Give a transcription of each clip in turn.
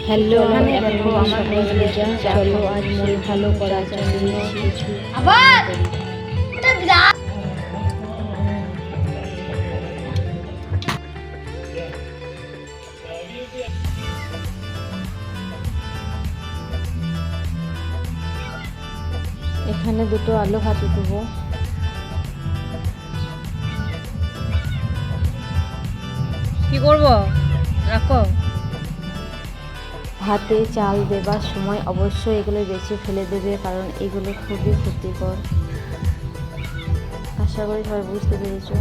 Hello, এখানে দেখো আমার পূজা। চলো আজ মন ভালো করার জন্য কিছু আবার এখানে দুটো আলু ভাতে দেবো। কি করবো? রাখো। ভাতে চাল দেবার সময় অবশ্যই এগুলো বেছে ফেলে দেবে, কারণ এগুলো খুবই ক্ষতিকর। আশা করি সবাই বুঝতে পেরেছো।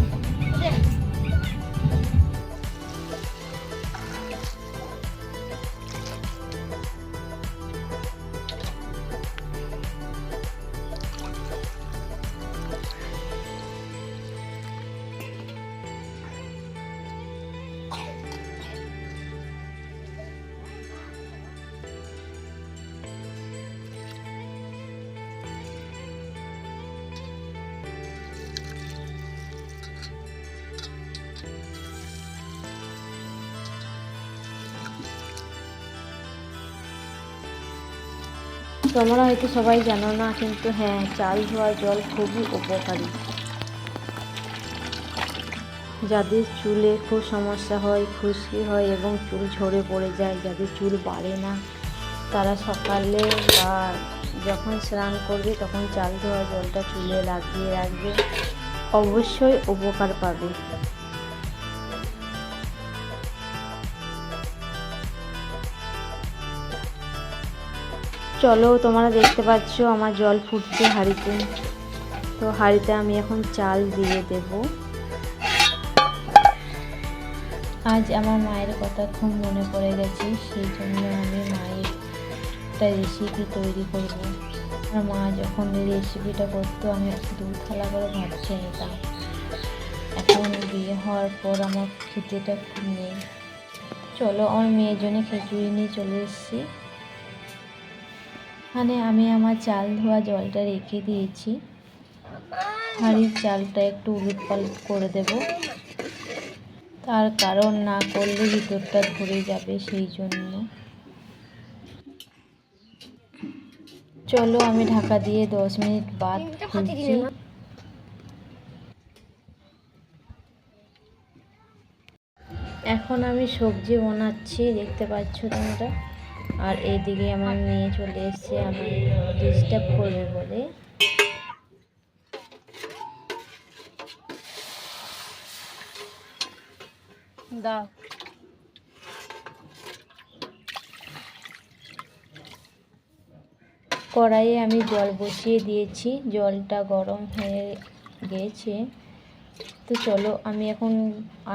তোমরা হয়তো সবাই জানো না, কিন্তু হ্যাঁ, চাল ধোয়া জল খুবই উপকারী। যাদের চুলে খুব সমস্যা হয়, খুশকি হয় এবং চুল ঝরে পড়ে যায়, যাদের চুল বাড়ে না, তারা সকালে বা যখন স্নান করবে তখন চাল ধোয়া জলটা চুলে লাগিয়ে রাখবে, অবশ্যই উপকার পাবে। চলো, তোমরা দেখতে পাচ্ছ আমার জল ফুটছে হাঁড়িতে। তো হাঁড়িতে আমি এখন চাল দিয়ে দেব। আজ আমার মায়ের কথা খুব মনে পড়ে গেছে, সেই জন্য আমি মায়ের একটা রেসিপি তৈরি করব। আমার মা যখন এই রেসিপিটা করতো আমি 2 থালা করে ভাত খেয়ে নিতাম। এখন বিয়ে হওয়ার পর আমার খেতেটা খুব নেই। চলো, আমার মেয়ের জন্য খিচুড়ি নিয়ে চলে এসেছি। এখানে আমি আমার চাল ধোয়া জলটা রেখে দিয়েছি। হাঁড়ির চালটা একটু উলটপালট করে দেব, তার কারণ না করলে ভিতরটা ধরে যাবে, সেই জন্য। চলো, আমি ঢাকা দিয়ে 10 মিনিট বাদ খুলছি। এখন আমি সবজি বানাচ্ছি, দেখতে পাচ্ছ তোমরা। আর এইদিকে আমার মেয়ে চলে এসছে আমার ডিস্টার্ব করবে বলে। দাও। কড়াইয়ে আমি জল বসিয়ে দিয়েছি, জলটা গরম হয়ে গেছে। তো চলো, আমি এখন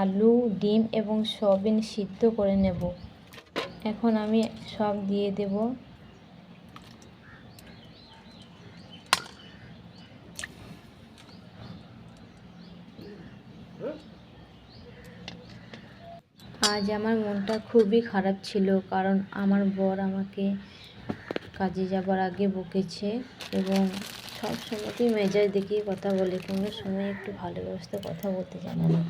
আলু, ডিম এবং সয়াবিন সিদ্ধ করে নেব। এখন আমি সব দিয়ে দেব। আজ আমার মনটা খুবই খারাপ ছিল, কারণ আমার বর আমাকে কাজে যাবার আগে বকেছে এবং সব সময়তেই মেজাজ দেখিয়ে কথা বলে, কোনো সময় একটু ভালোবাসতে কথা বলতে জানে না।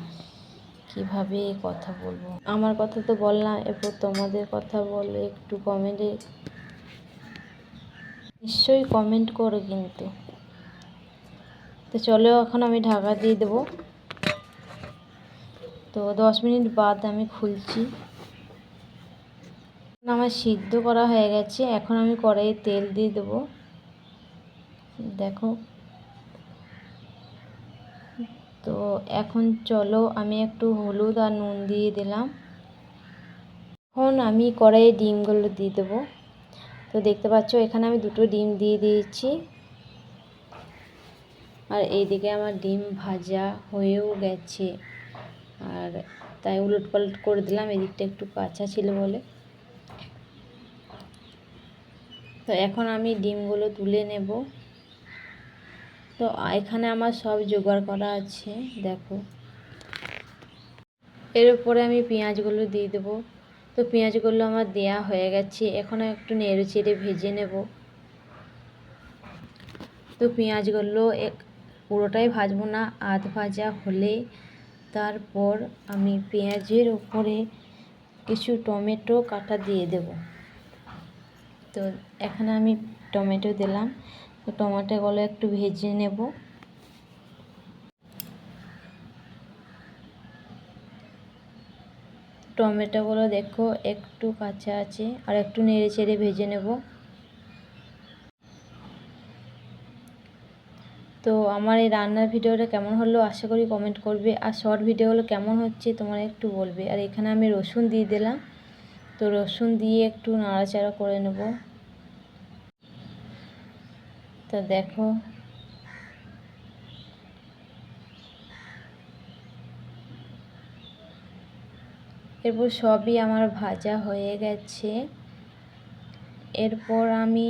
কীভাবে কথা বলবো? আমার কথা তো বললাম, এরপর তোমাদের কথা বলে একটু কমেন্টে নিশ্চয়ই কমেন্ট করো কিন্তু। তো চলো, এখন আমি ঢাকা দিয়ে দেবো। তো 10 মিনিট বাদ আমি খুলছি। আমার সিদ্ধ করা হয়ে গেছে। এখন আমি কড়াইয়ে তেল দিয়ে দেবো। দেখো, তো এখন চলো, আমি একটু হলুদ আর নুন দিয়ে দিলাম। এখন আমি কড়াইয়ে ডিমগুলো দিয়ে দেবো। তো দেখতে পাচ্ছ এখানে আমি 2টো ডিম দিয়ে দিয়েছি। আর এইদিকে আমার ডিম ভাজা হয়েও গেছে, আর তাই উলটপালট করে দিলাম, এদিকটা একটু কাঁচা ছিল বলে। তো এখন আমি ডিমগুলো তুলে নেব। তো এখানে আমার সব জোগাড় করা আছে, দেখো। এর উপরে আমি পেঁয়াজগুলো দিয়ে দেবো। তো পেঁয়াজগুলো আমার দেয়া হয়ে গেছে, এখন একটু নেড়ে চেড়ে ভেজে নেব। তো পেঁয়াজগুলো পুরোটাই ভাজবো না, আধ ভাজা হলে তারপর আমি পেঁয়াজের উপরে কিছু টমেটো কাটা দিয়ে দেব। তো এখানে আমি টমেটো দিলাম। তো টমেটোগুলো একটু ভেজে নেব। টমেটোগুলো দেখো একটু কাঁচা আছে, আর একটু নেড়ে চেড়ে ভেজে নেব। তো আমার এই রান্নার ভিডিওটা কেমন হলো আশা করি কমেন্ট করবে, আর শর্ট ভিডিওগুলো কেমন হচ্ছে তোমরা একটু বলবে। আর এখানে আমি রসুন দিয়ে দিলাম। তো রসুন দিয়ে একটু নাড়াচাড়া করে নেব। তো দেখো এরপর সবই আমার ভাজা হয়ে গেছে। এরপর আমি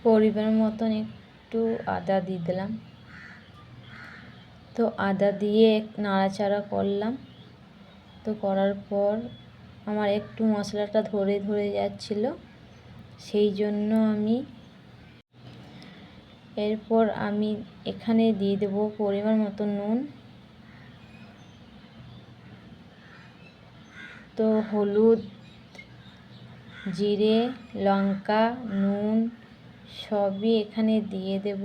পরিমাণ মতন একটু আদা দিয়ে দিলাম। তো আদা দিয়ে নাড়াচাড়া করলাম। তো করার পর আমার একটু মশলাটা ধরে ধরে যাচ্ছিল, সেই জন্য এরপর আমি এখানে দিয়ে দেবো পরিমাণ মতো নুন। তো হলুদ, জিরে, লঙ্কা, নুন সবই এখানে দিয়ে দেব।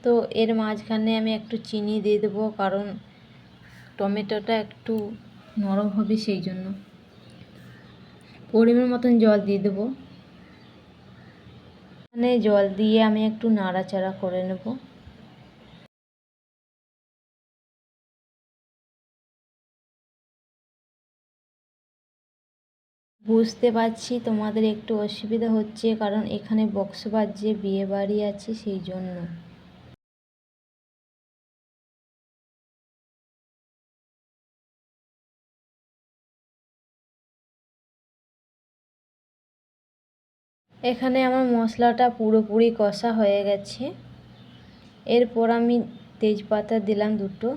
তো এর মাঝখানে আমি একটু চিনি দিয়ে দেবো, কারণ টমেটোটা একটু নরম হবে সেই জন্য। পরিমাণ মতন জল দিয়ে দেবো। এখানে জল দিয়ে আমি একটু নাড়াচাড়া করে নেব। বুঝতে পারছি তোমাদের একটু অসুবিধা হচ্ছে, কারণ এখানে বক্স বাজছে, বিয়ে বাড়ি আছে সেই জন্য। এখানে আমার মশলাটা পুরোপুরি কষা হয়ে গেছে। এরপর আমি তেজপাতা দিলাম 2টো।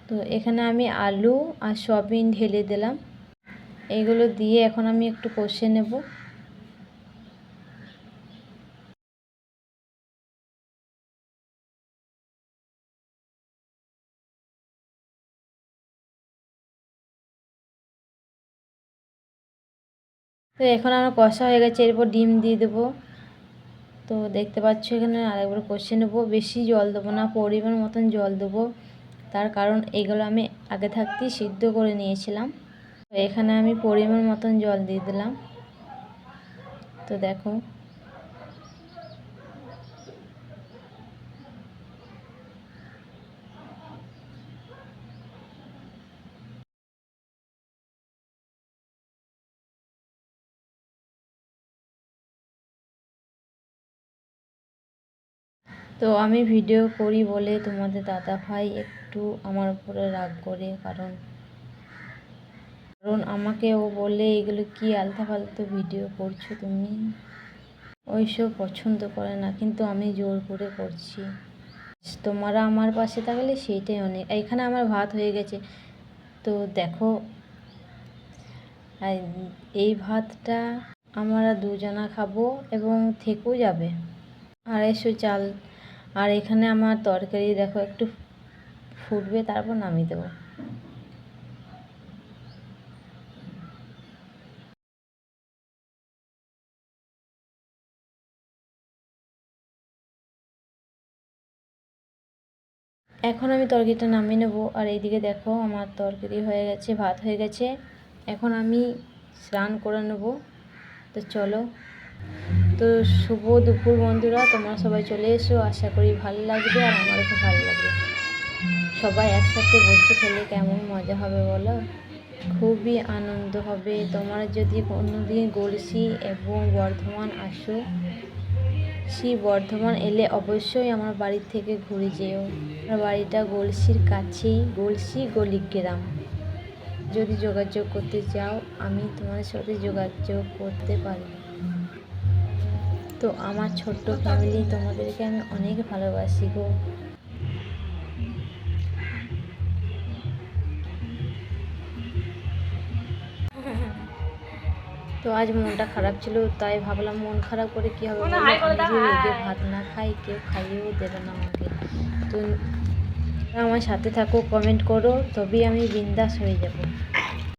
তো এখানে আমি আলু আর সয়াবিন ঢেলে দিলাম। এইগুলো দিয়ে এখন আমি একটু কষে নেব। তো এখন আমার কষা হয়ে গেছে, এরপর ডিম দিয়ে দেবো। তো দেখতে পাচ্ছ এখানে আরেকবার কষে নেব। বেশি জল দেবো না, পরিমাণ মতন জল দেবো, তার কারণ এগুলো আমি আগে থাকতেই সিদ্ধ করে নিয়েছিলাম। তো এখানে আমি পরিমাণ মতন জল দিয়ে দিলাম। তো দেখো তো আমি ভিডিও করি বলে তোমাদের দাদা ভাই একটু আমার উপরে রাগ করে, কারণ আমাকে ও বলে এগুলো কি আলতু ফালতু ভিডিও করছো তুমি, ওইসব পছন্দ করে না, কিন্তু আমি জোর করে করছি। তোমরা আমার পাশে থাকলে সেইটাই অনেক। এখানে আমার ভাত হয়ে গেছে। তো দেখো এই ভাতটা আমরা 2 জনা খাবো এবং থেকেও যাবে। 250 চাল। আর এখানে আমার তরকারি দেখো একটু ফুটবে, তারপর নামিয়ে দেবো। এখন আমি তরকারিটা নামিয়ে নেবো। আর এইদিকে দেখো আমার তরকারি হয়ে গেছে, ভাত হয়ে গেছে। এখন আমি স্নান করে নেব। তো চলো। তো শুভ দুপুর বন্ধুরা, তোমরা সবাই চলে এসো, আশা করি ভালো লাগবে, আর আমারও খুব ভালো লাগবে। সবাই একসাথে বসে খেলে কেমন মজা হবে বলো, খুবই আনন্দ হবে। তোমরা যদি কোনোদিন গলসি এবং বর্ধমান আসো, বর্ধমান এলে অবশ্যই আমার বাড়ি থেকে ঘুরে যেও। আমার বাড়িটা গলসির কাছেই, গলসি গলিগ্রাম। যদি যোগাযোগ করতে চাও আমি তোমাদের সাথে যোগাযোগ করতে পারি। তো আমার ছোট্ট ফ্যামিলি, তোমাদেরকে আমি অনেক ভালোবাসি গো। তো আজ মনটা খারাপ ছিল, তাই ভাবলাম মন খারাপ করে কী হবে, নিজে ভাত না খাই, কেউ খাইয়েও দেবে না আমাকে। তো আমার সাথে থাকো, কমেন্ট করো, তবেই আমি বিন্দাস হয়ে যাব।